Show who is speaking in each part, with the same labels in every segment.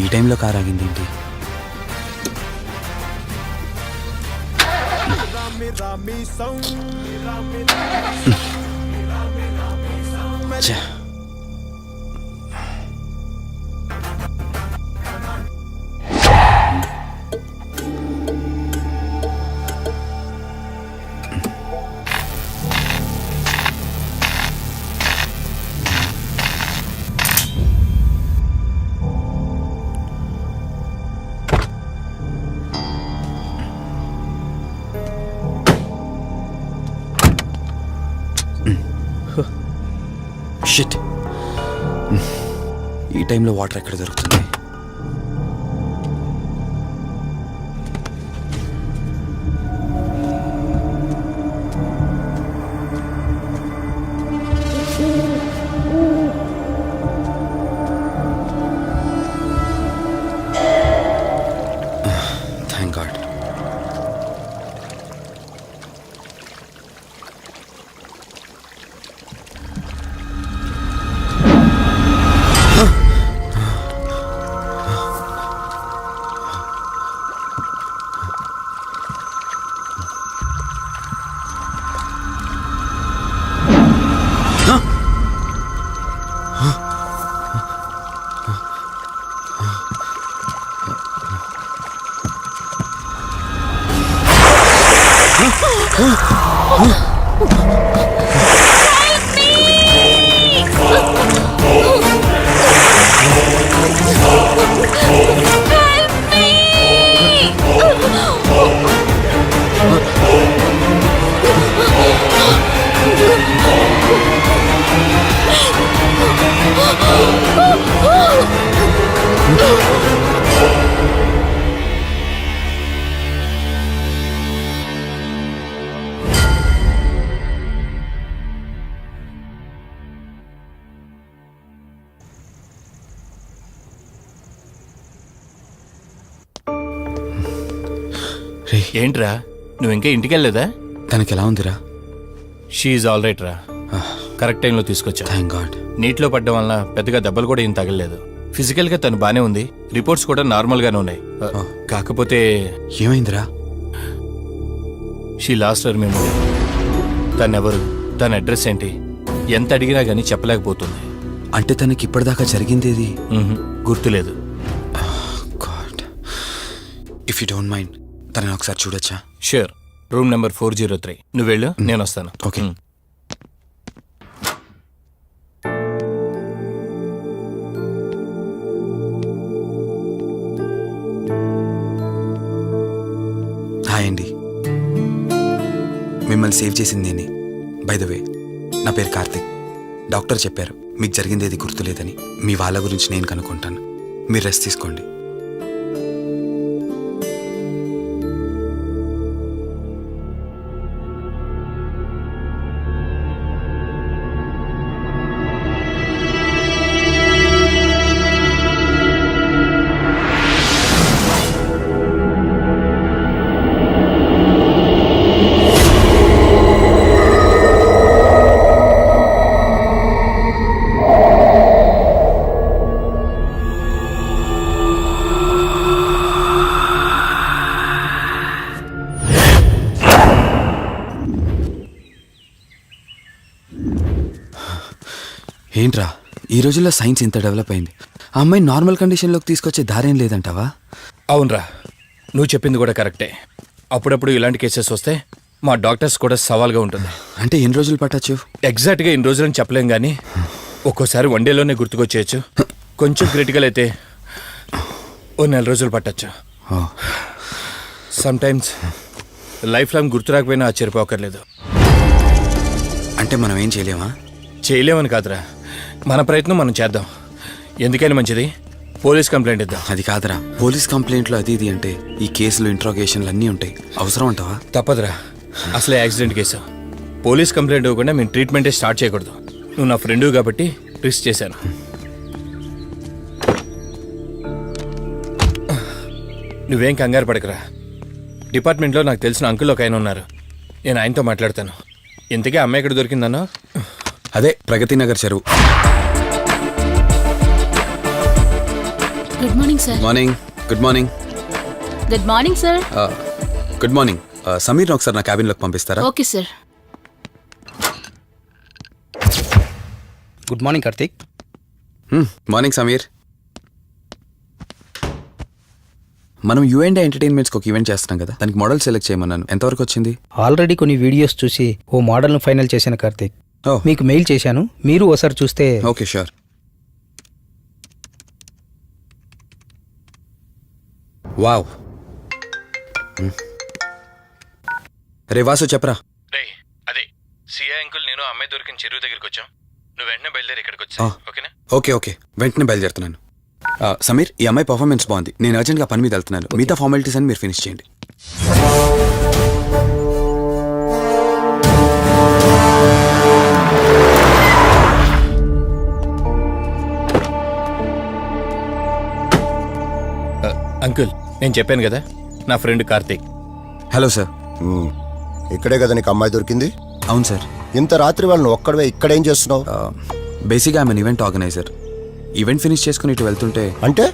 Speaker 1: ఈ టైంలో కార్ ఆగింది ఏంటి? ఛే. షిట్. ఈ టైంలో వాటర్ ఎక్కడ దొరుకుతుంది? Thank God.
Speaker 2: ఏంట్రా నువ్వు ఇంకా ఇంటికి వెళ్ళలేదా?
Speaker 1: తనకి ఎలా ఉందిరా?
Speaker 2: షీఈ్ ఆల్ రైట్ రా. కరెక్ట్ టైంలో తీసుకొచ్చా.
Speaker 1: Thank God.
Speaker 2: నీటిలో పడ్డం వల్ల పెద్దగా దెబ్బలు కూడా ఏం తగలలేదు. ఫిజికల్ గా తను బానే ఉంది. రిపోర్ట్స్ కూడా నార్మల్ గానే ఉన్నాయి. కాకపోతే
Speaker 1: ఏమైందిరా?
Speaker 2: She lost her memory. తనెవరు, తన అడ్రస్ ఏంటి, ఎంత అడిగినా గానీ చెప్పలేకపోతుంది.
Speaker 1: అంటే తనకి ఇప్పటిదాకా జరిగిందేది
Speaker 2: గుర్తులేదు.
Speaker 1: God. If you don't mind తనని ఒకసారి చూడొచ్చా?
Speaker 2: షూర్. Room number 403. నువ్వు వెళ్ళు, నేను వస్తాను.
Speaker 1: ఓకే. హాయ్ అండి. మిమ్మల్ని సేవ్ చేసింది నేనే. బై ద వే, నా పేరు కార్తిక్. డాక్టర్ చెప్పారు మీకు జరిగిందేది గుర్తులేదని. మీ వాళ్ళ గురించి నేను కనుక్కుంటాను. మీరు రెస్ట్ తీసుకోండి. ఏంట్రా ఈ రోజుల్లో సైన్స్ ఇంత డెవలప్ అయింది. ఆ అమ్మాయి నార్మల్ కండిషన్లోకి తీసుకొచ్చే దారేం లేదంటావా?
Speaker 2: అవునరా, నువ్వు చెప్పింది కూడా కరెక్టే. అప్పుడప్పుడు ఇలాంటి కేసెస్ వస్తే మా డాక్టర్స్ కూడా సవాల్గా ఉంటుంది.
Speaker 1: అంటే ఎన్ని రోజులు పట్టచ్చు?
Speaker 2: ఎగ్జాక్ట్గా ఇన్ని రోజులని చెప్పలేం కానీ ఒక్కోసారి వన్ డేలోనే గుర్తుకొచ్చేయచ్చు. కొంచెం క్రిటికల్ అయితే ఓ 4 రోజులు పట్టచ్చు. సమ్ టైమ్స్ లైఫ్ లాంగ్ గుర్తు రాకపోయినా ఆశ్చర్యపోకర్లేదు.
Speaker 1: అంటే మనం ఏం చేయలేమా?
Speaker 2: చేయలేమని కాదురా, మన ప్రయత్నం మనం చేద్దాం. ఎందుకని మంచిది, పోలీస్ కంప్లైంట్ ఇద్దాం.
Speaker 1: అది కాదురా, పోలీస్ కంప్లైంట్లో అది ఇది అంటే ఈ కేసులు ఇంట్రాగేషన్లు అన్నీ ఉంటాయి. అవసరం అంటావా?
Speaker 2: తప్పదురా, అసలే యాక్సిడెంట్ కేసు. పోలీస్ కంప్లైంట్ ఇవ్వకుండా మేము ట్రీట్మెంటే స్టార్ట్ చేయకూడదు. నువ్వు నా ఫ్రెండు కాబట్టి రిస్క్ చేశాను. నువ్వేం కంగారు పడకరా. డిపార్ట్మెంట్లో నాకు తెలిసిన అంకుల్ ఒక ఆయన ఉన్నారు. నేను ఆయనతో మాట్లాడతాను. ఇంతకీ అమ్మాయి ఎక్కడ దొరికిందన్నా?
Speaker 1: అదే ప్రగతి నగర్ చెరువు.
Speaker 3: Good morning sir.
Speaker 1: Morning. Good morning.
Speaker 3: Good morning sir.
Speaker 1: Good morning. సమీర్ని ఒకసారి నా క్యాబిన్లోకి పంపిస్తారా?
Speaker 3: Okay sir.
Speaker 4: Good morning Karthik.
Speaker 1: Morning Sameer. మనం యూఎండ్ ఎంటర్టైన్మెంట్స్కి ఒక ఈవెంట్ చేస్తున్నాం కదా, దానికి మోడల్ సెలెక్ట్ చేయమన్నాను. ఎంతవరకు వచ్చింది?
Speaker 4: ఆల్రెడీ కొన్ని వీడియోస్ చూసి ఓ మోడల్ను ఫైనల్ చేశాను కార్తీక్.
Speaker 1: ఓహ్,
Speaker 4: మీకు మెయిల్ చేశాను, మీరు ఓసారి చూస్తే.
Speaker 1: Okay sure. వావ్. రే వాసు చెప్పరా.
Speaker 2: అదే సిఐ అంకుల్ నేను అమ్మాయి దొరికిన చెరువు దగ్గరికి వచ్చాం. నువ్వు వెంటనే బయలుదేరి ఇక్కడికి వచ్చా. ఓకేనా?
Speaker 1: ఓకే ఓకే, వెంటనే బయలుదేరుతున్నాను. సమీర్, ఈ అమ్మాయి పర్ఫార్మెన్స్ బాగుంది. నేను అర్జెంట్గా పని మీద వెళ్తున్నాను. మిగతా ఫార్మాలిటీస్ అని మీరు ఫినిష్ చేయండి.
Speaker 2: అంకుల్, నేను చెప్పాను కదా, నా ఫ్రెండ్ కార్తీక్.
Speaker 1: Hello sir.
Speaker 5: ఇక్కడే కదా నీకు అమ్మాయి దొరికింది?
Speaker 1: అవును సార్.
Speaker 5: ఇంత రాత్రి వాళ్ళని ఒక్కడవే ఇక్కడేం చేస్తున్నావు?
Speaker 1: బేసిక్గా I'm event organiser. Event finish చేసుకుని ఇటు వెళ్తుంటే
Speaker 5: అంటే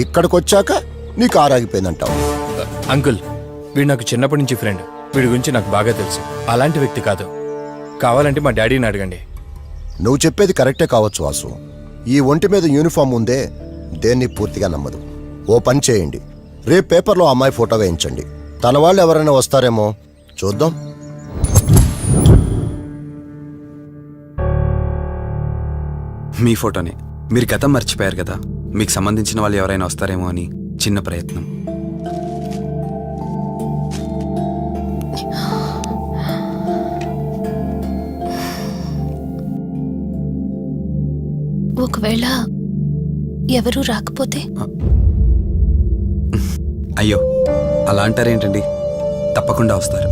Speaker 5: ఇక్కడికి వచ్చాక నీ కారు ఆగిపోయిందంటావు?
Speaker 2: అంకుల్, వీడు నాకు చిన్నప్పటి నుంచి ఫ్రెండ్. వీడి గురించి నాకు బాగా తెలుసు. అలాంటి వ్యక్తి కాదు. కావాలంటే మా డాడీని అడగండి.
Speaker 5: నువ్వు చెప్పేది కరెక్టే కావచ్చు వాసు. ఈ ఒంటి మీద యూనిఫామ్ ఉందే దేన్ని పూర్తిగా నమ్మదు. ఓ పని చేయండి, రేపు పేపర్లో అమ్మాయి ఫోటో వేయించండి. తన వాళ్ళు ఎవరైనా వస్తారేమో చూద్దాం.
Speaker 1: మీ ఫోటోనే. మీరు గతం మర్చిపోయారు కదా, మీకు సంబంధించిన వాళ్ళు ఎవరైనా వస్తారేమో అని చిన్న ప్రయత్నం.
Speaker 3: ఒకవేళ ఎవరూ రాకపోతే?
Speaker 1: అయ్యో, అలా అంటారేంటండి? తప్పకుండా వస్తారు.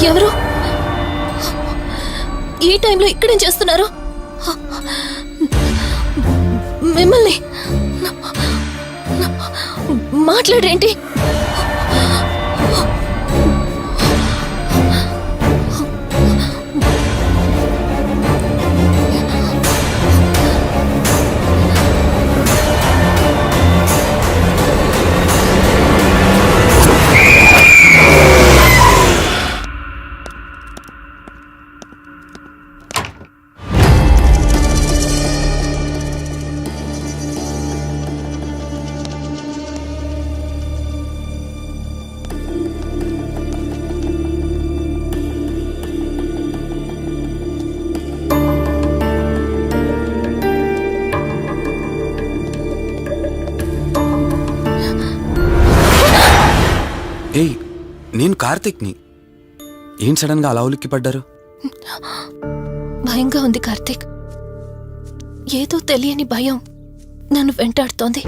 Speaker 3: ఎవరు ఈ టైంలో ఇక్కడేం చేస్తున్నారు? మిమ్మల్ని మాట్లాడేంటి?
Speaker 1: నేను కార్తిక్ని. ఏం సడన్గా అలా ఉలిక్కి పడ్డారు?
Speaker 3: భయంగా ఉంది కార్తీక్. ఏదో తెలియని భయం నన్ను వెంటాడుతోంది.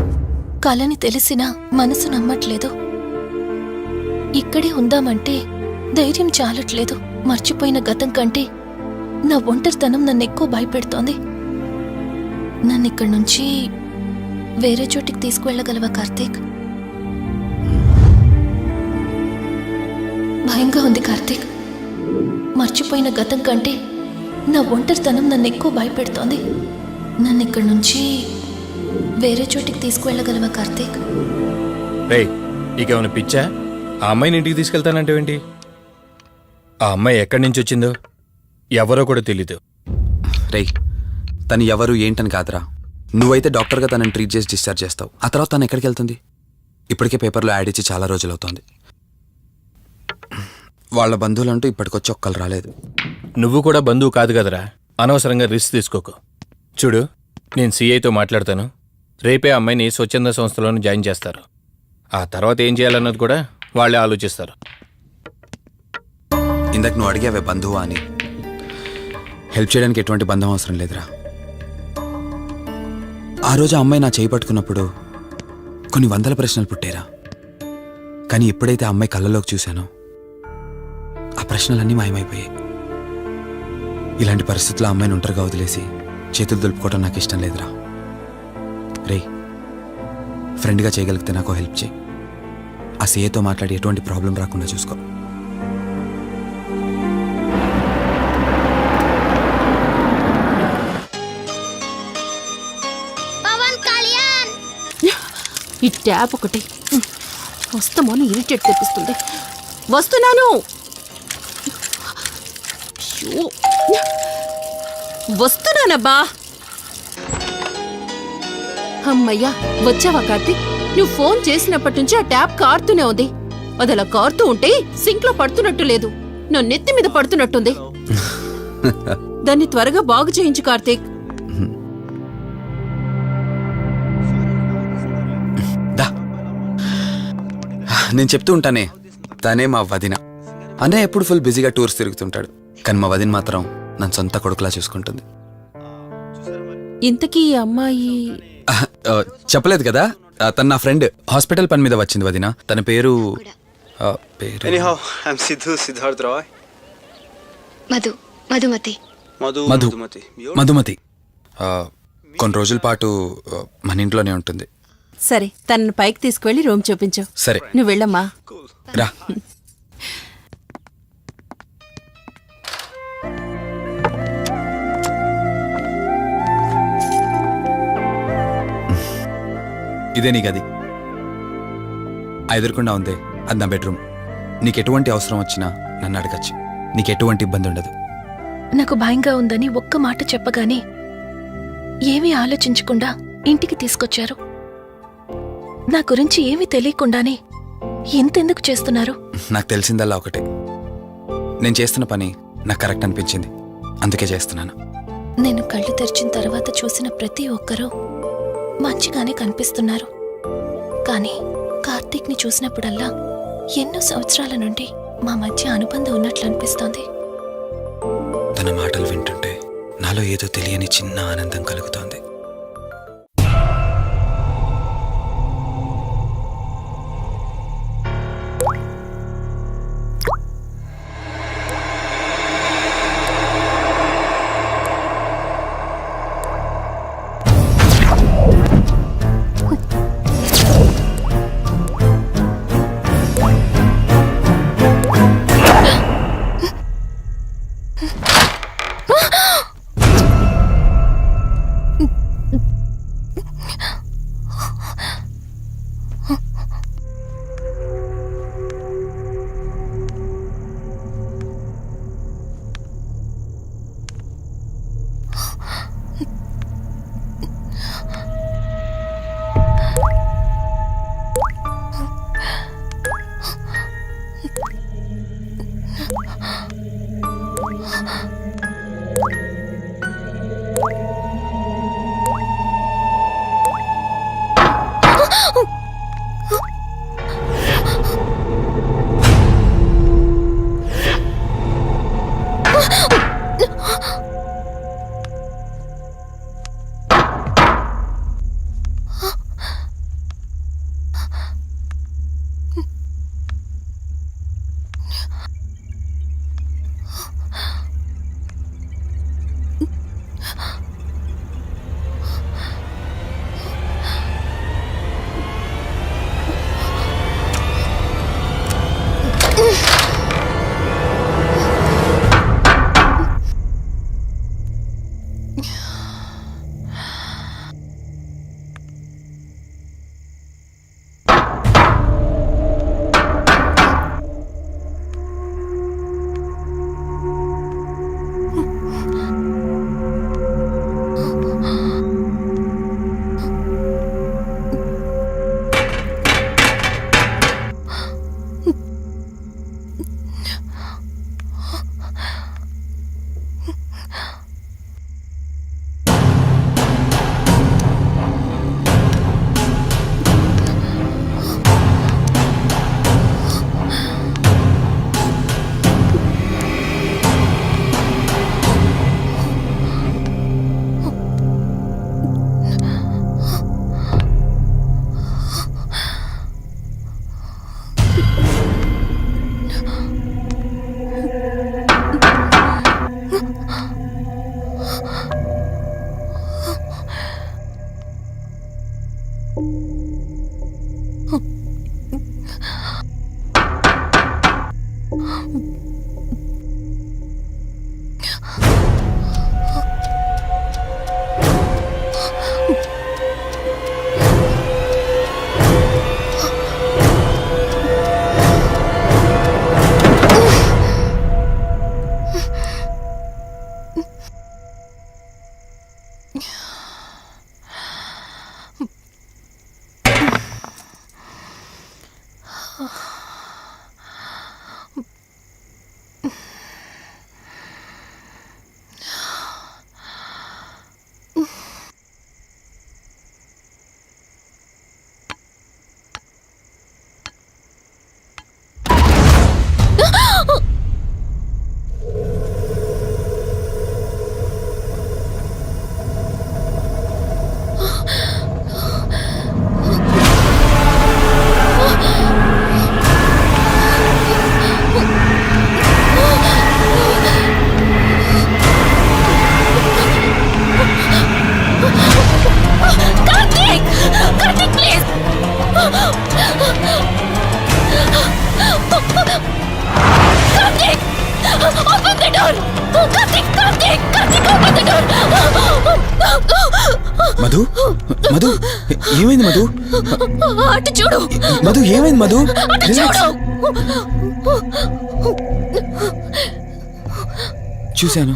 Speaker 3: కలని తెలిసినా మనసు నమ్మట్లేదు. ఇక్కడే ఉందామంటే ధైర్యం చాలట్లేదు. మర్చిపోయిన గతం కంటే నా ఒంటరితనం నన్ను ఎక్కువ భయపెడుతోంది. నన్నిక్కడి నుంచి వేరే చోటికి తీసుకువెళ్ళగలవా కార్తీక్? భయంగా ఉంది కార్తీక్. మర్చిపోయిన గతం కంటే నా ఒంటరితనం నన్ను ఎక్కువ భయపెడుతోంది. నన్ను ఇక్కడి నుంచి వేరే చోటికి తీసుకువెళ్ళగలవా కార్తీక్?
Speaker 2: రేయ్, నీకేమైనా పిచ్చా? ఆ అమ్మాయిని ఇంటికి తీసుకెళ్తానంటేవేంటి? ఆ అమ్మాయి ఎక్కడి నుంచి వచ్చిందో ఎవరో కూడా తెలీదు.
Speaker 1: రేయ్, తను ఎవరు ఏంటని కాదురా. నువ్వైతే డాక్టర్గా తనని ట్రీట్ చేసి డిశ్చార్జ్ చేస్తావు. ఆ తర్వాత తను ఎక్కడికి వెళ్తుంది? ఇప్పటికే పేపర్లో యాడ్ ఇచ్చి చాలా రోజులవుతోంది. వాళ్ళ బంధువులంటూ ఇప్పటికొచ్చి ఒక్కరు రాలేదు.
Speaker 2: నువ్వు కూడా బంధువు కాదు కదరా. అనవసరంగా రిస్క్ తీసుకోకు. చూడు, నేను సిఐతో మాట్లాడతాను. రేపే అమ్మాయిని స్వచ్ఛంద సంస్థలోనే జాయిన్ చేస్తారు. ఆ తర్వాత ఏం చేయాలన్నది కూడా వాళ్ళే ఆలోచిస్తారు.
Speaker 1: ఇందాక నువ్వు అడిగావే బంధువా అని. హెల్ప్ చేయడానికి ఎటువంటి బంధం అవసరం లేదురా. ఆ రోజు ఆ అమ్మాయి నా చేయి పట్టుకున్నప్పుడు కొన్ని వందల ప్రశ్నలు పుట్టేరా. కానీ ఎప్పుడైతే ఆ అమ్మాయి కళ్ళలోకి చూశానో ఆ ప్రశ్నలన్నీ మాయమైపోయాయి. ఇలాంటి పరిస్థితుల్లో అమ్మాయిని ఒంటరిగా వదిలేసి చేతులు దులుపుకోవటం నాకు ఇష్టం లేదురా. రే, ఫ్రెండ్గా చేయగలిగితే నాకు హెల్ప్ చేయి. ఆ సీఏతో మాట్లాడి ఎటువంటి ప్రాబ్లం రాకుండా చూసుకో.
Speaker 6: ఈ ట్యాప్ ఒకటి వస్తామని ఇరిటేట్ తెప్పిస్తుంది. వస్తున్నాను. అయ్యో, వస్తున్నానబ్బా. అమ్మయ్యా, వచ్చావా కార్తీక్? నువ్వు ఫోన్ చేసినప్పటి నుంచి ఆ ట్యాప్ కారుతూనే ఉంది. అది అలా కారుతూ ఉంటే సింక్ లో పడుతున్నట్టు లేదు, నా నెత్తి మీద పడుతున్నట్టుంది. దాన్ని త్వరగా బాగు చేయించు కార్తీక్.
Speaker 1: నేను చెప్తూ ఉంటానే, తనే మా వదిన. అన్నయ్య ఎప్పుడు ఫుల్ బిజీగా టూర్స్ తిరుగుతుంటాడు. కానీ మా వదిన మాత్రం నన్ను సొంత కొడుకులా చూసుకుంటుంది.
Speaker 6: ఇంతకీ ఈ అమ్మాయి
Speaker 1: చెప్పలేదు కదా, తను నా ఫ్రెండ్. హాస్పిటల్ పని మీద వచ్చింది వదిన. తన పేరు
Speaker 7: Anyhow, I'm Siddharth Roy.
Speaker 3: Madhumati.
Speaker 1: Madhumati. కొన్ని రోజుల పాటు మన ఇంట్లోనే ఉంటుంది.
Speaker 6: సరే, తనను పైకి తీసుకువెళ్ళి రూమ్ చూపించు.
Speaker 1: సరే,
Speaker 6: నువ్వు వెళ్ళమ్మా.
Speaker 1: రా. ఇదే నీ గది. ఎదురుకుండా ఉందే, అది నా బెడ్రూమ్. నీకు ఎటువంటి అవసరం వచ్చినా నన్ను అడగచ్చు. నీకు ఎటువంటి ఇబ్బంది ఉండదు.
Speaker 3: నాకు భయంగా ఉందని ఒక్క మాట చెప్పగానే ఏమీ ఆలోచించకుండా ఇంటికి తీసుకొచ్చారు. నా గురించి ఏమీ తెలియకుండానే ఎంతెందుకు చేస్తున్నారు?
Speaker 1: నాకు తెలిసిందల్లా ఒకటే, నేను చేస్తున్న పని నాకు కరెక్ట్ అనిపించింది, అందుకే చేస్తున్నాను.
Speaker 3: నేను కళ్ళు తెరిచిన తర్వాత చూసిన ప్రతి ఒక్కరూ మంచిగానే కనిపిస్తున్నారు. కానీ కార్తీక్ని చూసినప్పుడల్లా ఎన్నో సంవత్సరాల నుండి మా మధ్య అనుబంధం ఉన్నట్లు అనిపిస్తోంది.
Speaker 1: తన మాటలు వింటుంటే నాలో ఏదో తెలియని చిన్న ఆనందం కలుగుతోంది.
Speaker 3: door! Karthik, Karthik, Karthik, open the door!
Speaker 1: Madhu Madhu ఏమైంది మధు?
Speaker 3: అటు చూడు,
Speaker 1: మధు ఏమైంది మధు?
Speaker 3: అటు
Speaker 1: Relax.
Speaker 3: చూడు.
Speaker 1: చూశాను,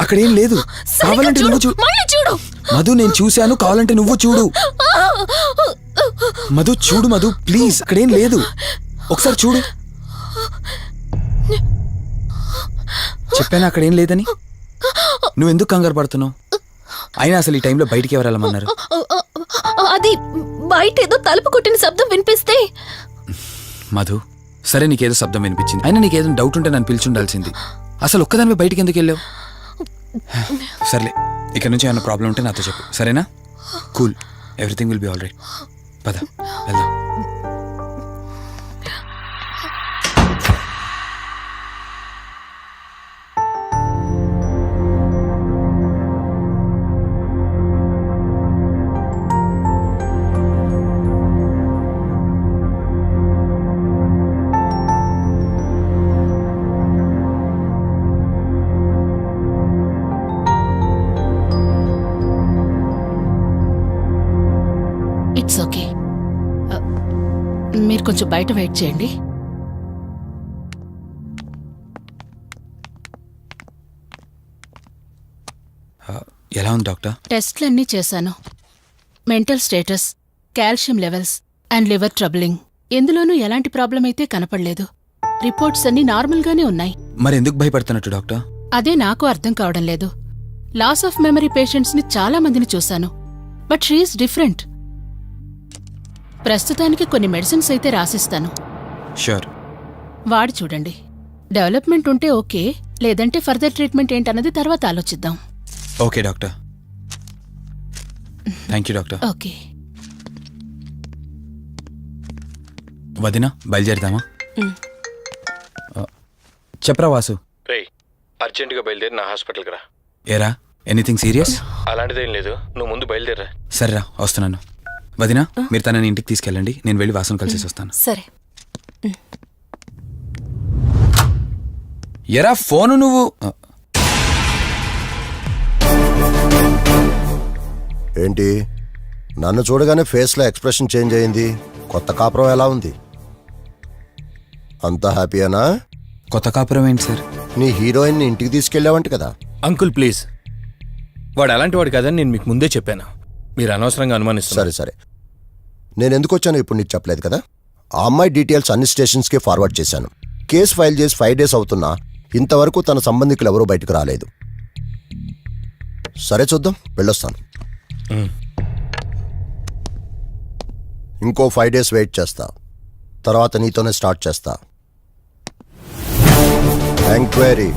Speaker 1: అక్కడేం లేదు.
Speaker 3: సరిగ్గా
Speaker 1: కావాలంటే
Speaker 3: చూడు,
Speaker 1: నువ్వు చూడు.
Speaker 3: మళ్ళీ చూడు.
Speaker 1: మధు నేను చూశాను, కావాలంటే నువ్వు చూడు. మధు చూడు మధు, ప్లీజ్, అక్కడేం లేదు. ఒకసారి చూడు. చెప్పాను అక్కడేం లేదని. నువ్వెందుకు కంగారు పడుతున్నావు? అయినా అసలు ఈ టైంలో బయటికి ఎవరు వెళ్ళమన్నారు?
Speaker 3: అది బయట ఏదో తలుపు కొట్టిన శబ్దం వినిపిస్తే.
Speaker 1: మధు, సరే నీకేదో శబ్దం వినిపించింది, అయినా నీకేదో డౌట్ ఉంటే నన్ను పిలిచుండాల్సింది. అసలు ఒక్కదానిపై బయటికి ఎందుకు వెళ్ళావు? సర్లే, ఇక్కడ నుంచి ఏమైనా ప్రాబ్లం ఉంటే నాతో చెప్పు, సరేనా? Cool, everything will be all right. పద వెళ్దాం.
Speaker 6: It's okay. మీరు కొంచెం బయట వెయిట్ చేయండి.
Speaker 1: ఎలా ఉంది డాక్టర్?
Speaker 6: టెస్ట్లన్నీ చేశాను. Mental status, calcium levels and liver troubling, ఎందులోనూ ఎలాంటి ప్రాబ్లం అయితే కనపడలేదు. రిపోర్ట్స్ అన్నీ నార్మల్గానే ఉన్నాయి.
Speaker 1: మరి ఎందుకు భయపడుతున్నట్టు డాక్టర్?
Speaker 6: అదే నాకు అర్థం కావడం లేదు. లాస్ ఆఫ్ మెమరీ పేషెంట్స్ని చాలా మందిని చూశాను, బట్ షీఈస్ డిఫరెంట్. ప్రస్తుతానికి కొన్ని మెడిసిన్స్ అయితే రాసిస్తాను,
Speaker 1: షూర్.
Speaker 6: వాడి చూడండి. డెవలప్మెంట్ ఉంటే ఓకే, లేదంటే ఫర్దర్ ట్రీట్మెంట్ ఏంటన్నది తర్వాత ఆలోచిద్దాం.
Speaker 1: Okay doctor. Thank you doctor.
Speaker 6: Okay.
Speaker 1: వదినా, బయలుదేరుదామా? చెప్పరా వాసు.
Speaker 2: రేయ్, అర్జెంటుగా బయలుదేరి నా హాస్పిటల్కి రా.
Speaker 1: ఏరా, ఎనీథింగ్ సీరియస్?
Speaker 2: అలాంటిదేం లేదు, నువ్వు ముందు బయలుదేరా.
Speaker 1: సరేరా, వస్తున్నాను. వదినా, మీరు తనని ఇంటికి తీసుకెళ్ళండి, నేను వెళ్ళి వాసును కలిసేసి వస్తాను.
Speaker 3: సరే.
Speaker 1: ఎరా ఫోను నువ్వు.
Speaker 5: ఏంటి, నన్ను చూడగానే ఫేస్లో ఎక్స్ప్రెషన్ చేంజ్ అయింది? కొత్త కాపురం ఎలా ఉంది? అంతా హ్యాపీయేనా?
Speaker 1: కొత్త కాపురం ఏంటి సార్?
Speaker 5: నీ హీరోయిన్ని ఇంటికి తీసుకెళ్ళావంట కదా?
Speaker 2: అంకుల్ ప్లీజ్, వాడు అలాంటి వాడు కాదని నేను మీకు ముందే చెప్పాను. మీరు అనవసరంగా అనుమానిస్తారు.
Speaker 5: సరే సరే, నేను ఎందుకు వచ్చానో ఇప్పుడు నీకు చెప్పలేదు కదా. ఆ అమ్మాయి డీటెయిల్స్ అన్ని స్టేషన్స్కి ఫార్వర్డ్ చేశాను. కేసు ఫైల్ చేసి 5 days అవుతున్నా ఇంతవరకు తన సంబంధికులు ఎవరూ బయటకు రాలేదు. సరే చూద్దాం, వెళ్ళొస్తాను. ఇంకో 5 days వెయిట్ చేస్తా, తర్వాత నీతోనే స్టార్ట్ చేస్తా ఎంక్వైరీ.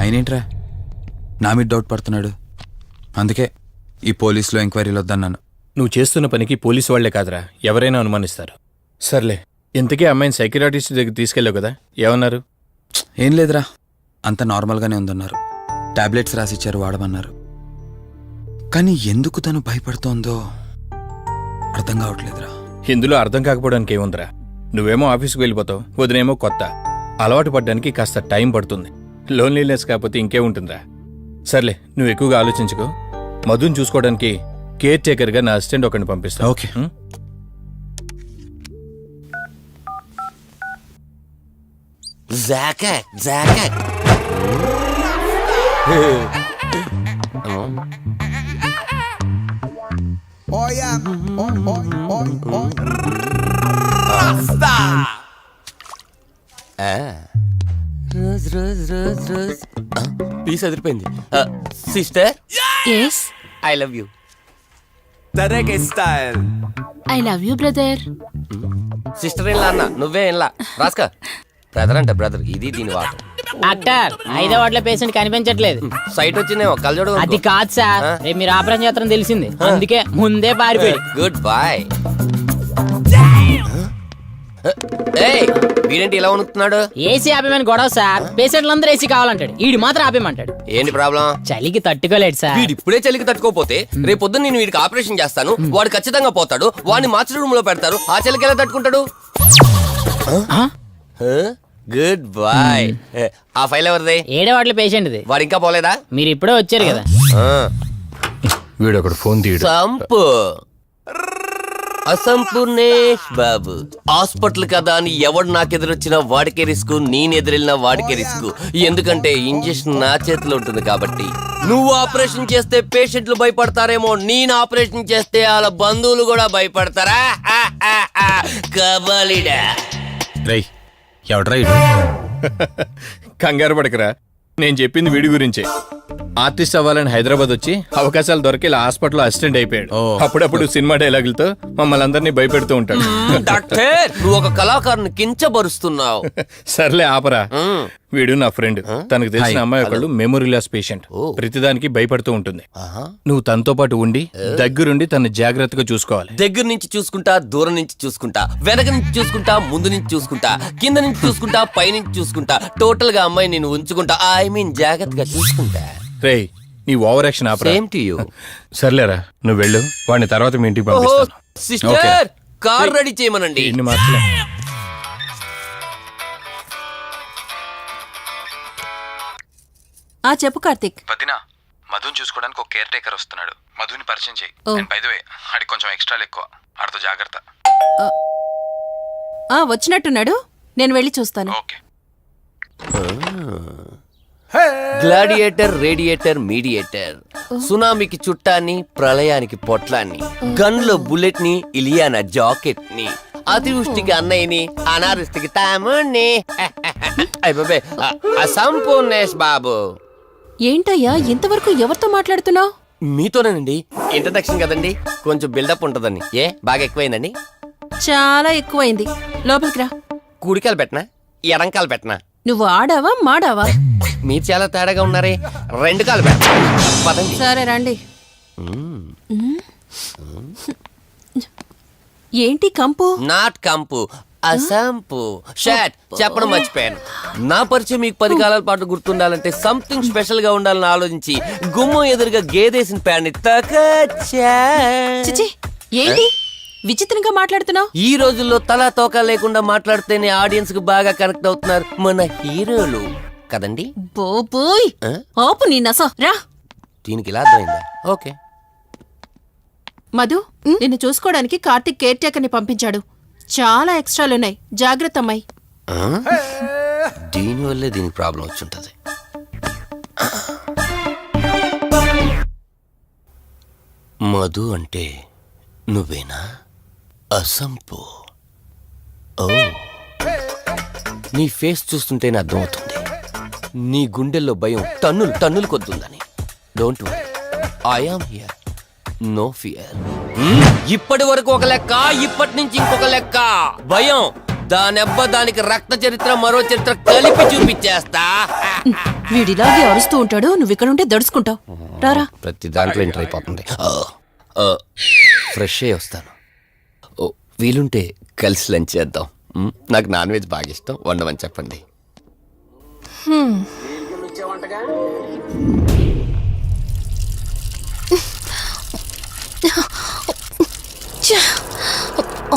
Speaker 1: అయినేంట్రా నా మీద డౌట్ పడుతున్నాడు? అందుకే ఈ పోలీసులో ఎంక్వైరీలు వద్దన్నాను.
Speaker 2: నువ్వు చేస్తున్న పనికి పోలీసు వాళ్లే కాదురా, ఎవరైనా అనుమానిస్తారు. సర్లే, ఇంతకీ అమ్మాయిని సైకియాట్రిస్ట్ దగ్గర తీసుకెళ్ళావు కదా, ఏమన్నారు?
Speaker 1: ఏం లేదురా, అంత నార్మల్గానే ఉందన్నారు. టాబ్లెట్స్ రాసిచ్చారు, వాడమన్నారు. కానీ ఎందుకు తను భయపడుతోందో అర్థం కావట్లేదురా.
Speaker 2: ఇందులో అర్థం కాకపోవడానికి ఏముందిరా? నువ్వేమో ఆఫీస్కి వెళ్ళిపోతావు, వదినేమో కొత్త. అలవాటు పడ్డానికి కాస్త టైం పడుతుంది. లోన్లీనెస్ కాకపోతే ఇంకేముంటుందిరా. సర్లే, నువ్వు ఎక్కువగా ఆలోచించుకో. మధుని చూసుకోవడానికి కేర్ టేకర్గా నా అసిస్టెంట్ ఒకరిని పంపిస్తా.
Speaker 1: Okay.
Speaker 8: Rose rose rose rose piece అదిరిపోయింది. Sister,
Speaker 6: yes,
Speaker 8: I love you. తరేకే style.
Speaker 6: I love you brother.
Speaker 8: Sister ఏం అన్న, నువ్వే ఏం రాస్కా. బ్రదర్ అంటే బ్రదర్, ఇది దీని వాటర్.
Speaker 9: డాక్టర్, 5వ వార్డులో పేషెంట్ కనిపించట్లేదు.
Speaker 8: సైట్ వచ్చిందేమో, కళ్ళజోడు.
Speaker 9: అది కాదు సార్, రేపు మీరు ఆపరేషన్ చేస్తారని తెలిసింది, అందుకే ముందే పారిపోయి.
Speaker 8: Good boy. ఏయ్ వీడేంటి ఇలా వణుకుతున్నాడు?
Speaker 9: ఏసీ ఆపేమని గొడవ సార్. పేషెంట్లందరూ ఏసీ కావాలంటాడు, ఈడు మాత్రం ఆపేమంటాడు.
Speaker 8: ఏంటి ప్రాబ్లం?
Speaker 9: చలికి తట్టుకోలేడు సార్.
Speaker 8: వీడు ఇప్పుడే చలికి తట్టుకోపోతే రేపు పొద్దున్న నేను వీడికి ఆపరేషన్ చేస్తాను, వాడు ఖచ్చితంగా పోతాడు, వాడిని మార్చి రూమ్ లో పెడతారు, ఆ చలికి ఎలా తట్టుకుంటాడు? Good boy. ఆ ఫైల్ ఎవరిది?
Speaker 9: ఏడవాట్ల పేషెంట్ది.
Speaker 8: వాడు ఇంకా పోలేదా?
Speaker 9: మీరు ఇప్పుడే వచ్చారు కదా.
Speaker 2: వీడు ఒకడు ఫోన్ తీయడు.
Speaker 8: సంపు అసంపూర్ణేష్ బాబు. హాస్పిటల్ కదా అని ఎవడు నాకెదురొచ్చినా వాడికే రిస్క్, నేను ఎదురెళ్ళినా వాడికే రిస్క్. ఎందుకంటే ఇంజెక్షన్ నా చేతిలో ఉంటుంది కాబట్టి. నువ్వు ఆపరేషన్ చేస్తే పేషెంట్లు భయపడతారేమో, నేను ఆపరేషన్ చేస్తే వాళ్ళ బంధువులు కూడా భయపడతారా? కబాలిడా.
Speaker 2: రేయ్ ఎవడ్రా ఇడు? కంగారు పడకరా, నేను చెప్పింది వీడి గురించే. ఆర్టిస్ట్ అవ్వాలని హైదరాబాద్ వచ్చి అవకాశాలు దొరికి ఇలా హాస్పిటల్లో అసిస్టెంట్ అయిపోయాడు. అప్పుడప్పుడు సినిమా డైలాగులతో మమ్మల్ని అందరినీ భయపెడుతూ ఉంటాడు.
Speaker 8: డాక్టర్, నువ్వు ఒక కళాకారుని కించబరుస్తున్నావు.
Speaker 2: సర్లే ఆపరా. వీడు నా ఫ్రెండ్. తనకు తెలిసిన అమ్మాయి ఒకళ్ళు మెమొరీ లాస్ పేషెంట్. ప్రతిదానికి భయపడుతూ ఉంటుంది. నువ్వు తనతో పాటు ఉండి దగ్గరుండి తన జాగ్రత్తగా చూసుకోవాలి.
Speaker 8: దగ్గర నుంచి చూసుకుంటా, దూరం నుంచి చూసుకుంటా, వెనక నుంచి చూసుకుంటా, ముందు నుంచి చూసుకుంటా, కింద నుంచి చూసుకుంటా, పై నుంచి చూసుకుంటా, టోటల్ గా అమ్మాయి నేను ఉంచుకుంటా. ఐ మీన్ జాగ్రత్తగా చూసుకుంటా.
Speaker 2: రేయ్ నీ over action opera.
Speaker 8: Same to you.
Speaker 2: సర్లేరా, నువ్వు వెళ్ళు. వాడిని తర్వాత మీ ఇంటికి పంపిస్తాను.
Speaker 8: సిస్టర్, కార్ రెడీ చేయమనండి.
Speaker 2: ఇన్ని మార్చలే.
Speaker 6: చెప్పు కార్తిక్.
Speaker 1: వదినా, మధుని చూసుకోవడానికి ఒక కేర్ టేకర్ వస్తున్నాడు. మధుని పరిచయం చేయి. బై ది వే, ఆడికి కొంచెం ఎక్స్ట్రాలు ఎక్కువ. ఆడితో జాగ్రత్త.
Speaker 6: వచ్చినట్టున్నాడు, నేను వెళ్ళి చూస్తాను.
Speaker 1: ఓకే.
Speaker 8: Gladiator, radiator, mediator. సునామీకి చుట్టాన్ని, ప్రళయానికి పొట్లాన్ని, గన్లో బుల్లెట్ ని, ఇలియానా జాకెట్ ని, అతివృష్టికి అన్నయ్యని, అనావృష్టికి తమ్ముణ్ణి. అయిపోయి అసంపూర్ణేష్ బాబు.
Speaker 6: ఏంటయ్యా ఇంతవరకు ఎవరితో మాట్లాడుతున్నావు?
Speaker 8: మీతోనేనండి. ఇంట్రడక్షన్ కదండి, కొంచెం బిల్డప్ ఉంటదండి. బాగా ఎక్కువైందండి?
Speaker 6: చాలా ఎక్కువైంది. లోపలికి రా.
Speaker 8: కుడికాలు పెట్టనా, ఎడంకాలు పెట్టనా?
Speaker 6: నువ్వు ఆడావా మాడావా?
Speaker 8: మీరు చాలా తేడాగా ఉన్నారే. 2 కాలు పెట్టనా? పదండి.
Speaker 6: సరే రండి. ఏంటి కంపు?
Speaker 8: నాట్ కంపు, అసంపు. షాట్ చెప్పడం మర్చిపోయాను. నా పరిచయం మీకు 10 కాలాల పాటు గుర్తుండాలంటే సంథింగ్ స్పెషల్ గా ఉండాలని ఆలోచించి గుమ్మం ఎదురుగా గేదేసిన ప్యాడ్ని తకచ్చా.
Speaker 6: చిచి, ఏంటి విచిత్రంగా మాట్లాడుతున్నావు?
Speaker 8: ఈ రోజుల్లో తలా తోక లేకుండా మాట్లాడితేనే ఆడియన్స్ కు బాగా కనెక్ట్ అవుతున్నారు మన హీరోలు కదండి.
Speaker 6: బోబోయ్, ఆపు నీ నస. రా.
Speaker 8: దీనికి ఇలా అర్థమైందా? ఓకే.
Speaker 6: మధు, నిన్ను చూసుకోవడానికి కార్తిక్ కేర్ టేకర్ ని పంపించాడు. చాలా ఎక్స్ట్రాలున్నాయి, జాగ్రత్త అమ్మాయి.
Speaker 8: దీనివల్లే దీనికి ప్రాబ్లం వచ్చుంటది. మధు అంటే నువ్వేనా? అసంపు. ఓ, నీ ఫేస్ చూస్తుంటేనే అర్థమవుతుంది నీ గుండెల్లో భయం టన్నులు కొద్దుందని. Don't worry, I am here, no fear. ఇప్పటి వరకు ఒక లెక్క, ఇప్పటి నుంచి ఇంకొక లెక్క. భయం దానెబ్బ, దానికి రక్త చరిత్ర, మరో చరిత్ర కలిపి చూపించేస్తా.
Speaker 6: వీడిలాగే అరుస్తూ ఉంటాడు, నువ్వు ఇక్కడ ఉంటే దడుచుకుంటావు. రారా.
Speaker 8: ప్రతి దాంట్లో ఎంటర్ అయిపోతుంది. ఫ్రెష్ అయ్యి వస్తాను. వీలుంటే కలిసి లంచ్ చేద్దాం. నాకు నాన్ వెజ్ బాగా ఇష్టం, వండమని చెప్పండి.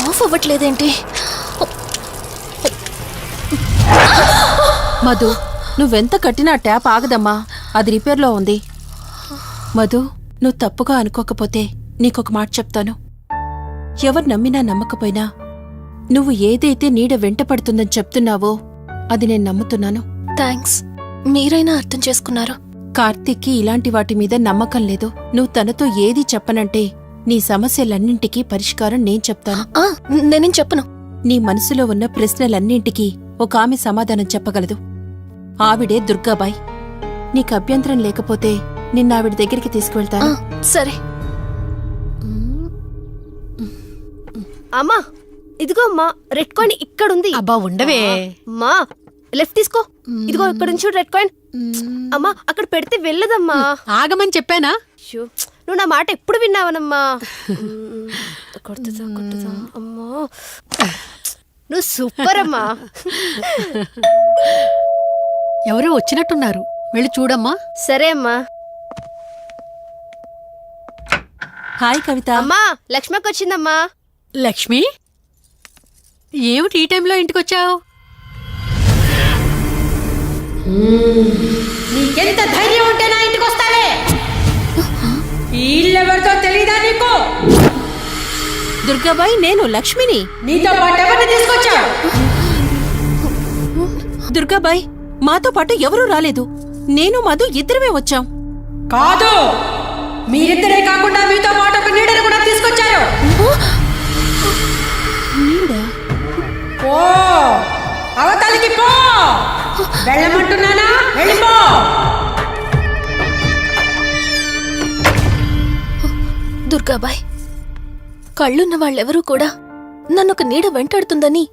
Speaker 3: ఆఫ్ అవ్వట్లేదేంటి?
Speaker 6: మధు, నువ్వెంత కట్టినా ట్యాప్ ఆగదమ్మా, అది రిపేర్లో ఉంది. మధు, నువ్వు తప్పుగా అనుకోకపోతే నీకొక మాట చెప్తాను. ఎవరు నమ్మినా నమ్మకపోయినా నువ్వు ఏదైతే నీడ వెంట పడుతుందని చెప్తున్నావో అది నేను నమ్ముతున్నాను.
Speaker 3: థ్యాంక్స్, మీరైనా అర్థం చేసుకున్నారు.
Speaker 6: కార్తీక్కి ఇలాంటి వాటి మీద నమ్మకం లేదు. నువ్వు తనతో ఏది చెప్పనంటే నీ సమస్యలన్నింటికీ పరిష్కారం నేను చెప్తాను.
Speaker 3: నేనేం చెప్పను.
Speaker 6: నీ మనసులో ఉన్న ప్రశ్నలన్నింటికీ ఒక ఆమె సమాధానం చెప్పగలదు. ఆవిడే దుర్గాబాయ్. నీకు అభ్యంతరం లేకపోతే నిన్నావిడ దగ్గరికి తీసుకువెళ్తాను.
Speaker 3: సరే.
Speaker 10: అమ్మా, ఇదిగో అమ్మా, రెడ్ కాయిన్ ఇక్కడుంది.
Speaker 6: అబ్బా ఉండవే.
Speaker 10: అమ్మా, లెఫ్ట్ తీసుకో. ఇదిగో ఇక్కడ నుంచి రెడ్ కాయిన్. అమ్మా, అక్కడ పెడితే వెళ్ళదమ్మా.
Speaker 6: ఆగమని చెప్పానా?
Speaker 10: నువ్వు నా మాట ఎప్పుడు విన్నావనమ్మా. కొడుతుందా అమ్మా. నువ్వు సూపర్ అమ్మా.
Speaker 11: ఎవరో వచ్చినట్టున్నారు, వెళ్ళి చూడమ్మా.
Speaker 10: సరే అమ్మా.
Speaker 11: హాయ్ కవిత.
Speaker 10: అమ్మా లక్ష్మకి వచ్చిందమ్మా.
Speaker 11: లక్ష్మి, ఏమిటి ఈ టైంలో ఇంటికొచ్చావు? నీకెంత ధైర్యం ఉంటే నా ఇంటికి వస్తావే? ఇల్లెవరితో తెలీదా నీకు?
Speaker 6: దుర్గాబాయ్, నేను లక్ష్మిని.
Speaker 11: నీతో పాటు ఎవరిని తీసుకొచ్చావు?
Speaker 6: దుర్గాబాయ్, మాతో పాటు ఎవరూ రాలేదు. నేను మధు ఇద్దరమే వచ్చాం.
Speaker 11: కాదు, మీరిద్దరే కాకుండా మీతో పాటు ఒక నీడను కూడా తీసుకొచ్చారు. ఓ అవతలికి పో, వెళ్ళమంటున్నానా? వెళ్ళిపో.
Speaker 3: దుర్గాబాయ్, కళ్ళున్న వాళ్ళెవరూ కూడా నన్నొక నీడ వెంటాడుతుందని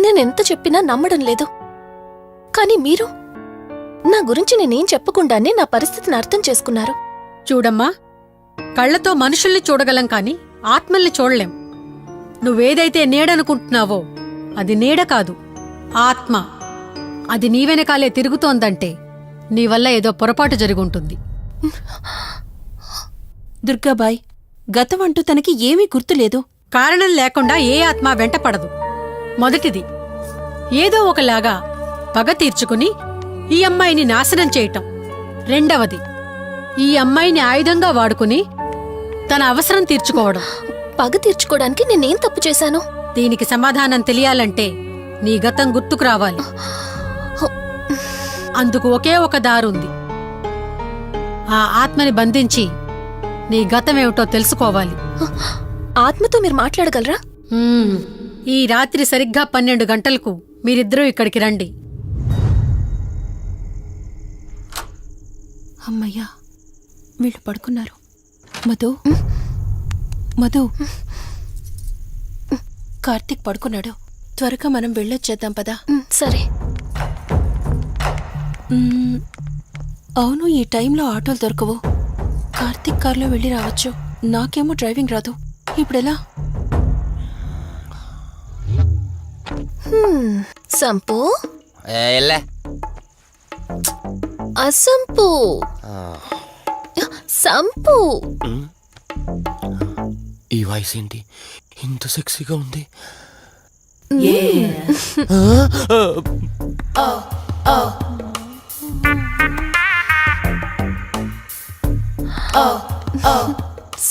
Speaker 3: నేనెంత చెప్పినా నమ్మడం లేదు. కానీ మీరు నా గురించి నేనేం చెప్పకుండానే నా పరిస్థితిని అర్థం చేసుకున్నారు.
Speaker 11: చూడమ్మా, కళ్ళతో మనుషుల్ని చూడగలం కాని ఆత్మల్ని చూడలేం. నువ్వేదైతే నీడనుకుంటున్నావో అది నీడ కాదు, ఆత్మ. అది నీ వెనకాలే తిరుగుతోందంటే నీ వల్ల ఏదో పొరపాటు జరుగుంటుంది.
Speaker 6: దుర్గాబాయ్, గతం అంటూ తనకి ఏమీ గుర్తులేదు.
Speaker 11: కారణం లేకుండా ఏ ఆత్మ వెంటపడదు. మొదటిది, ఏదో ఒకలాగా పగ తీర్చుకుని ఈ అమ్మాయిని నాశనం చేయటం. రెండవది, ఈ అమ్మాయిని ఆయుధంగా వాడుకుని తన అవసరం తీర్చుకోవడం.
Speaker 3: పగ తీర్చుకోవడానికి నేనేం తప్పు చేశాను?
Speaker 11: దీనికి సమాధానం తెలియాలంటే నీ గతం గుర్తుకు రావాలి. అందుకు ఒకే ఒక దారుంది. ఆ ఆత్మని బంధించి నీ గతమేమిటో తెలుసుకోవాలి.
Speaker 3: ఆత్మతో మీరు మాట్లాడగలరా?
Speaker 11: ఈ రాత్రి సరిగ్గా 12 గంటలకు మీరిద్దరూ ఇక్కడికి రండి.
Speaker 6: అమ్మయ్యా, వీళ్ళు పడుకున్నారు. మధు, మధు, కార్తీక్ పడుకున్నాడు. త్వరగా మనం వెళ్ళొచ్చేద్దాం పదా.
Speaker 3: సరే.
Speaker 6: అవును, ఈ టైంలో ఆటోలు దొరకవు. కార్తీక్ కార్లో వెళ్ళి రావచ్చు. నాకేమో డ్రైవింగ్ రాదు. ఇప్పుడెలా?
Speaker 3: సంపు,
Speaker 8: ఎలా
Speaker 3: అసంపు, సంపు.
Speaker 8: ఈ వాయిస్ ఏంటి ఇంత సెక్సీగా ఉంది?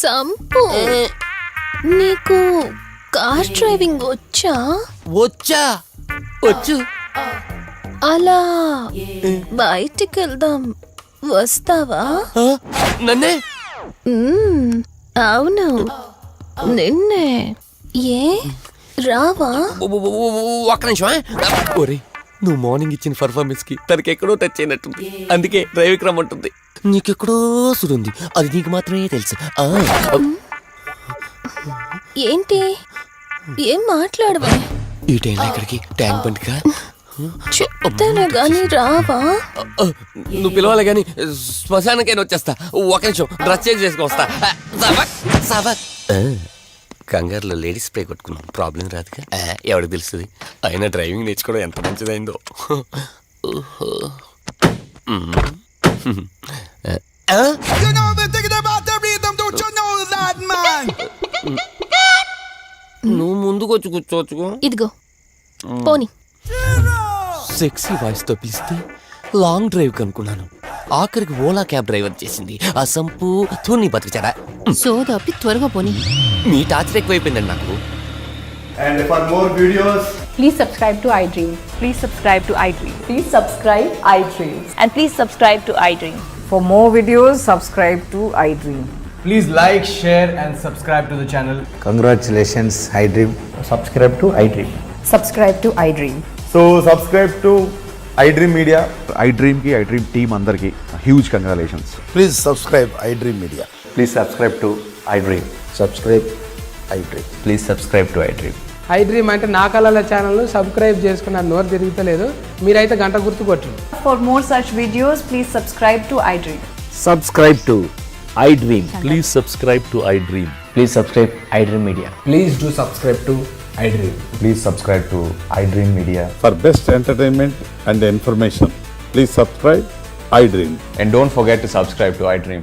Speaker 3: సంపు, నీకు కార్ డ్రైవింగ్ వచ్చా?
Speaker 8: వచ్చా? వచ్చు.
Speaker 3: అలా బయటికి వెళ్దాం, వస్తావా?
Speaker 8: నన్నే?
Speaker 3: అవును, నిన్నే. ఏ రావా?
Speaker 8: ఒక్క నిమిషం. ఒరే, నువ్వు మార్నింగ్ ఇచ్చిన పర్ఫార్మెన్స్ కి తనకి ఎక్కడో టచ్ అయినట్టుంది. అందుకే డ్రైవింగ్ రమ్మంటుంది. నీకెక్కడో సుడుంది, అది నీకు మాత్రమే తెలుసు.
Speaker 3: ఏంటి? ఏం మాట్లాడవా?
Speaker 8: ఈ టైంలో ఇక్కడికి ట్యాంక్ బండ్కా?
Speaker 3: చెప్తాను గాని రావా?
Speaker 8: నువ్వు పిలవాలి గాని శ్మశానకైనా వచ్చేస్తా. ఒక నిమిషం డ్రెస్ చేంజ్ చేసుకుని వస్తా. కంగారులో లేడీస్ స్ప్రే కొట్టుకున్నాం, ప్రాబ్లం రాదుగా. ఎవరికి తెలుస్తుంది? అయినా డ్రైవింగ్ నేర్చుకోవడం ఎంత మంచిదైందో. నువ్వు ముందుకు వచ్చి కూర్చోవచ్చు.
Speaker 3: ఇదిగో పోనీ.
Speaker 8: సెక్సీ వాయిస్ తో పిలిస్తే లాంగ్ డ్రైవ్ కనుక్కున్నాను. ఆఖరికి ఓలా క్యాబ్ డ్రైవర్ చేసింది ఆ సంపు. నీ బతికిచారా?
Speaker 6: సోదాపి త్వరగా పోనీ.
Speaker 8: మీ టార్చర్ ఎక్కువైపోయిందండి నాకు.
Speaker 7: And for more videos,
Speaker 12: please subscribe to iDream. Please subscribe to iDream. Please subscribe iDream. And please subscribe to iDream. For more videos, subscribe to iDream.
Speaker 7: please like, share and subscribe to the channel.
Speaker 4: Congratulations, iDream. Subscribe to iDream.
Speaker 12: Subscribe to iDream.
Speaker 7: So subscribe to iDream Media.
Speaker 13: iDream ki iDream team andarki huge congratulations.
Speaker 5: Please subscribe iDream media.
Speaker 13: Please subscribe to iDream.
Speaker 5: Subscribe iDream.
Speaker 13: Please subscribe to iDream.
Speaker 12: iDream అంటే నా కళల channel subscribe చేసుకున్న నోరు తిరుగుతలేదు. మీరైతే గంట గుర్తు కొట్టండి. For more such videos, please subscribe to iDream.
Speaker 13: Subscribe to iDream. Please subscribe to iDream. Please subscribe iDream Media.
Speaker 12: Please do subscribe to
Speaker 7: iDream. Please subscribe to iDream Media.
Speaker 13: For best entertainment and information, please subscribe iDream.
Speaker 7: And don't forget to subscribe to iDream.